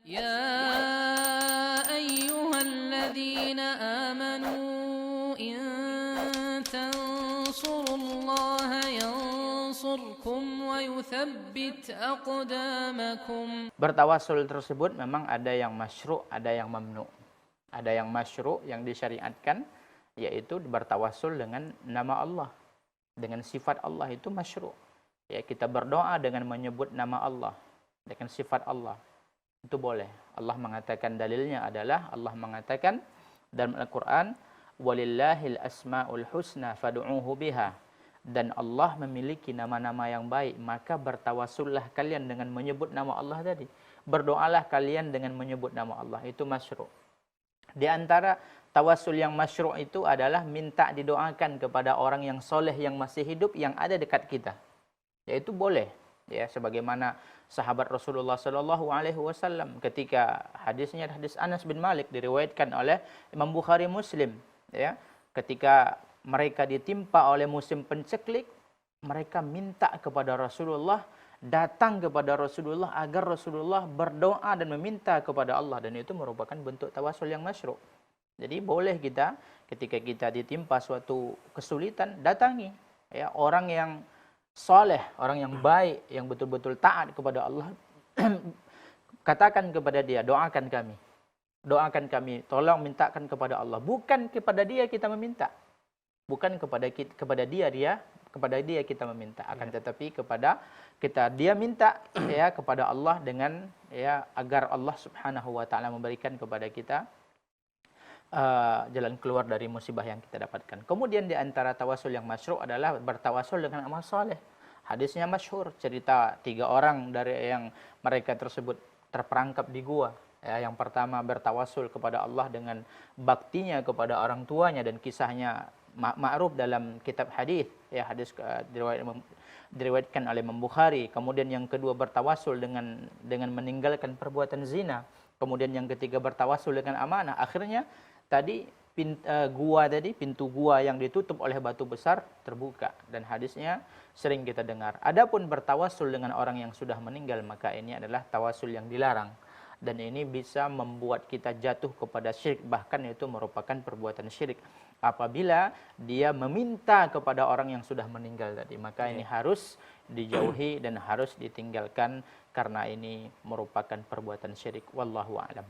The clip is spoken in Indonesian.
يا أيها الذين آمنوا إن تنصروا الله ينصركم ويثبت أقدامكم. Bertawasul tersebut memang ada yang masyru', ada yang mamnu'. Ada yang masyru' yang disyariatkan, yaitu bertawasul dengan nama Allah, dengan sifat Allah, itu masyru'. Ya, kita berdoa dengan menyebut nama Allah, dengan sifat Allah. Itu boleh. Allah mengatakan, dalilnya adalah Allah mengatakan dalam Al-Quran, walillahil asma'ul husna fad'uuhu biha. Dan Allah memiliki nama-nama yang baik, maka bertawasullah kalian dengan menyebut nama Allah tadi. Berdoalah kalian dengan menyebut nama Allah. Itu masyru'. Di antara tawasul yang masyru' itu adalah minta didoakan kepada orang yang soleh yang masih hidup yang ada dekat kita. Yaitu boleh. Ya, sebagaimana sahabat Rasulullah Sallallahu Alaihi Wasallam ketika hadisnya hadis Anas bin Malik diriwayatkan oleh Imam Bukhari Muslim, ya, ketika mereka ditimpa oleh musim penceklik, mereka minta kepada Rasulullah, datang kepada Rasulullah agar Rasulullah berdoa dan meminta kepada Allah, dan itu merupakan bentuk tawasul yang masyru'. Jadi boleh kita ketika kita ditimpa suatu kesulitan, datangi ya orang yang soleh, orang yang baik, yang betul-betul taat kepada Allah. Katakan kepada dia, doakan kami. Doakan kami, tolong mintakan kepada Allah. Bukan kepada dia kita meminta. Bukan kepada dia kita meminta. Akan tetapi kepada kita dia minta ya kepada Allah dengan ya agar Allah Subhanahu wa taala memberikan kepada kita jalan keluar dari musibah yang kita dapatkan. Kemudian di antara tawasul yang masyru' adalah bertawasul dengan amal soleh. Hadisnya masyhur, cerita 3 orang dari yang mereka tersebut terperangkap di gua. Ya, yang pertama bertawasul kepada Allah dengan baktinya kepada orang tuanya, dan kisahnya ma'ruf dalam kitab hadis. Ya, hadis diriwayatkan oleh Imam Bukhari. Kemudian yang kedua bertawasul dengan meninggalkan perbuatan zina. Kemudian yang ketiga bertawasul dengan amanah. Akhirnya tadi pintu gua yang ditutup oleh batu besar terbuka, dan hadisnya sering kita dengar. Adapun bertawasul dengan orang yang sudah meninggal, maka ini adalah tawasul yang dilarang, dan ini bisa membuat kita jatuh kepada syirik, bahkan itu merupakan perbuatan syirik apabila dia meminta kepada orang yang sudah meninggal tadi. Maka ini harus dijauhi dan harus ditinggalkan karena ini merupakan perbuatan syirik. Wallahu a'lam.